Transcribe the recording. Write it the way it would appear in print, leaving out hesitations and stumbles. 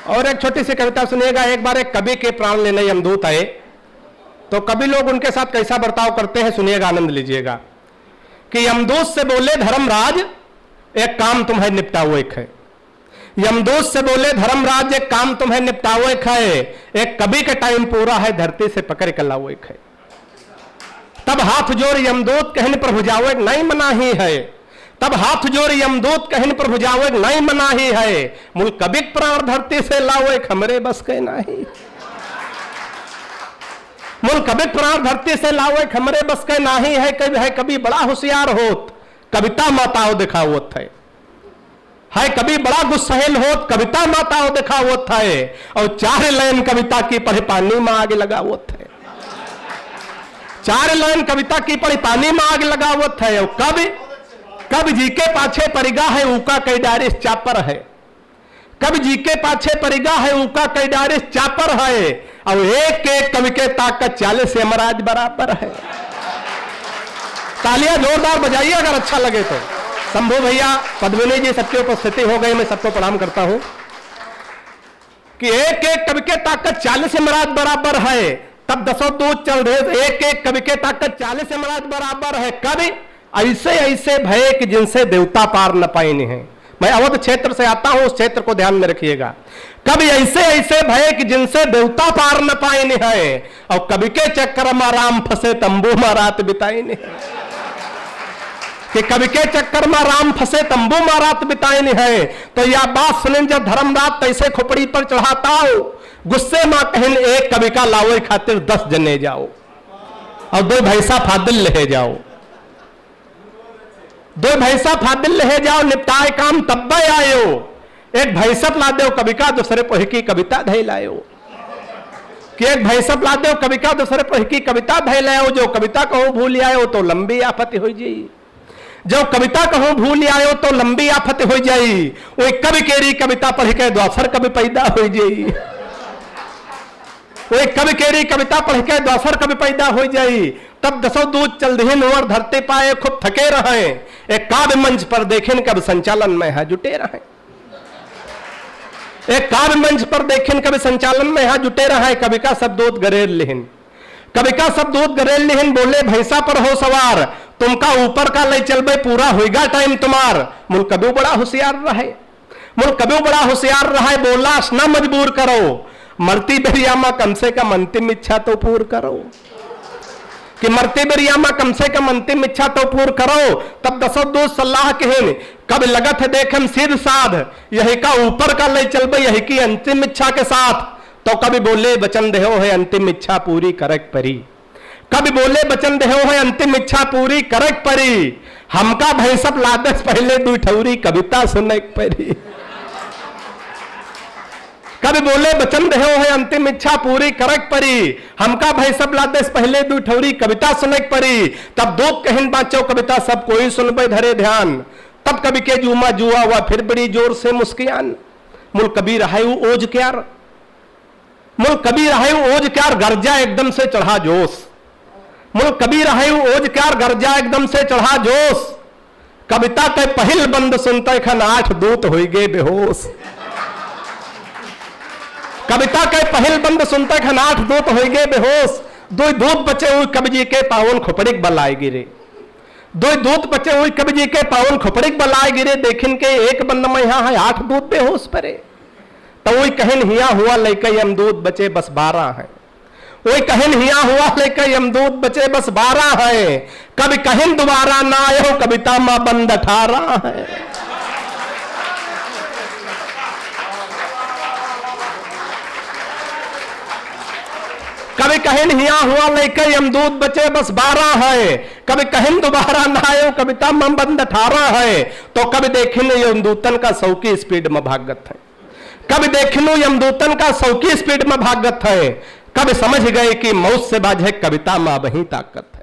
और एक छोटी सी कविता सुनिएगा। एक बार एक कवि के प्राण लेने यमदूत आए, तो कवि लोग उनके साथ कैसा बर्ताव करते हैं सुनिएगा, आनंद लीजिएगा। कि यमदूत से बोले धर्मराज एक काम तुम्हें निपटाओ एक है। यमदूत से बोले धर्मराज एक काम तुम्हें निपटाओ एक है। एक कवि का टाइम पूरा है, धरती से पकड़ कर लाओ एक है। तब हाथ जोड़ यमदूत कहन प्रभु जाओ एक नहीं मना ही है। तब हाथ जोड़ यमदूत कहन प्रभु जाओ एक नहीं मना ही है। मूल कवि प्राण धरती से लाओ एक हमरे बस के नहीं। मूल कवि प्राण धरती से लाओ एक हमरे बस के नाही है। कभी बड़ा होशियार होत कविता माताओ दिखावत है। कभी बड़ा गुस्सैल होत कविता माताओ दिखावत है। और 4 लाइन कविता की पढ़े पानी में आग लगावत है। 4 लाइन कविता की पढ़ी पानी में आग लगावत है। और कवि जी के पाछे परिगा है ऊका कई डारिस चापर है। कवि जी के पाछे परिगा है ऊका कई डारिस चापर है। और एक एक कवि के ताकत 40 यमराज बराबर है। तालियां जोरदार बजाइए अगर अच्छा लगे तो। शंभू भैया, पद्मिनी जी सबकी उपस्थिति हो गई, मैं सबको प्रणाम करता हूं। कि एक एक कवि के ताकत 40 यमराज बराबर है। तब 10 दूत चल रहे, एक एक कवि के ताकत 40 यमराज बराबर है। कवि ऐसे ऐसे भय कि जिनसे देवता पार न पाए हैं। मैं अवध क्षेत्र से आता हूं, उस क्षेत्र को ध्यान में रखिएगा। कभी ऐसे ऐसे भय कि जिनसे देवता पार न पाए है। और कवि के चक्कर में राम फंसे तंबू में रात बिताए नहीं। कि कवि के चक्कर में राम फंसे तंबू में रात बिताए नहीं है। तो यह बात सुने जब धर्मराज तैसे खोपड़ी पर चढ़ाता हो, गुस्से में कहन एक कवि का लाओ खातिर 10 जने जाओ और 2 भैंसा फादिल ले जाओ। 2 भैंसा फादिल ले जाओ, निपटाए काम तब आयो। एक भैंसप ला दो कवि का दूसरे पोह की कविता धै लायो। कि एक भैंसप ला दो कवि का दूसरे पोह की कविता धै लायो। जो कविता कहूं भूल आयो तो लंबी आफत हो जाई। जो कविता कहूं भूल आयो तो लंबी आफत हो जाई। वो कवि केरी कविता पढ़ के द्वासर कवि पैदा हो जाई। वो कवि केरी कविता पढ़ के द्वासर कवि पैदा हो जाई। तब 10 दूत चल रहे नोर धरते पाए खूब थके रहे। एक काव्य मंच पर देखें कब संचालन में है जुटे रहे। एक काव्य मंच पर देखें कभी संचालन में यहां जुटे रहे। कवि का सब दूत गरेर लिहिन, कवि का सब दूत गरेर लिहिन। बोले भैंसा पर हो सवार तुमका ऊपर का ले चलबे पूरा होगा टाइम तुम्हार। मुल कभी बड़ा होशियार रहे, मुल कभी बड़ा होशियार रहे। बोला ना मजबूर करो, मरती बेरिया में कम से कम अंतिम इच्छा तो पूर्ण करो। कि मरते बेरिया में कम से कम अंतिम इच्छा तो पूर्ण करो। तब 10 दूत सलाह कहन कब लगत है देखम सिर साध। यही का ऊपर का ले चलबे यही की अंतिम इच्छा के साथ। तो कभी बोले वचन देहो है अंतिम इच्छा पूरी करक परी। कभी बोले वचन देहो है अंतिम इच्छा पूरी करक परी। हमका भैंसप लादस पहले 2 ठौरी कविता सुनक परी। कभी बोले वचन देहो है अंतिम इच्छा पूरी करक परी। हमका भाई सब लादेश पहले 2 ठौरी कविता सुनक परी। तब दूत कहन बाचो कविता सब कोई सुनबे धरे ध्यान। तब कवि के जुमा जुआ हुआ फिर बड़ी जोर से मुस्कियान। मुल कबीर रहायु ओज क्यार, मुल कबीर रहायु ओज क्यार गर्जा एकदम से चढ़ा जोश। मुल कबीर रहायु ओज क्यार गर्जा एकदम से चढ़ा जोश। कविता के पहिल बंद सुनते खन 8 दूत हो गए बेहोश। कविता के पहल बंद सुनते खन 8 दूत हो गए बेहोश। 2 दूत बचे हुए कवि जी के पावन खोपड़ी बलाए गिरे। 2 दूत बचे हुए कवि जी के पावन खोपड़ी बलाए गिरे। देखिन के एक बंद में यहाँ है 8 दूत बेहोश परे। तो वही कहन हिया हुआ लेके यमदूत बचे बस 12 है। वही कहन हिया हुआ लेके यमदूत बचे बस 12 है। कभी कहन दोबारा ना आयो कविता मां बंद 18 है। कभी कहन हिया हुआ लेके यमदूत बचे बस 12 है। कभी कहन दोबारा ना आयो कविता में बंद 18 है। तो कभी देखिन यमदूतन का 100 की स्पीड में भागत है। कभी देखिनो यमदूतन का 100 की स्पीड में भागत है। कभी समझ गए कि मौत से बाझे कविता में वही ताकत है।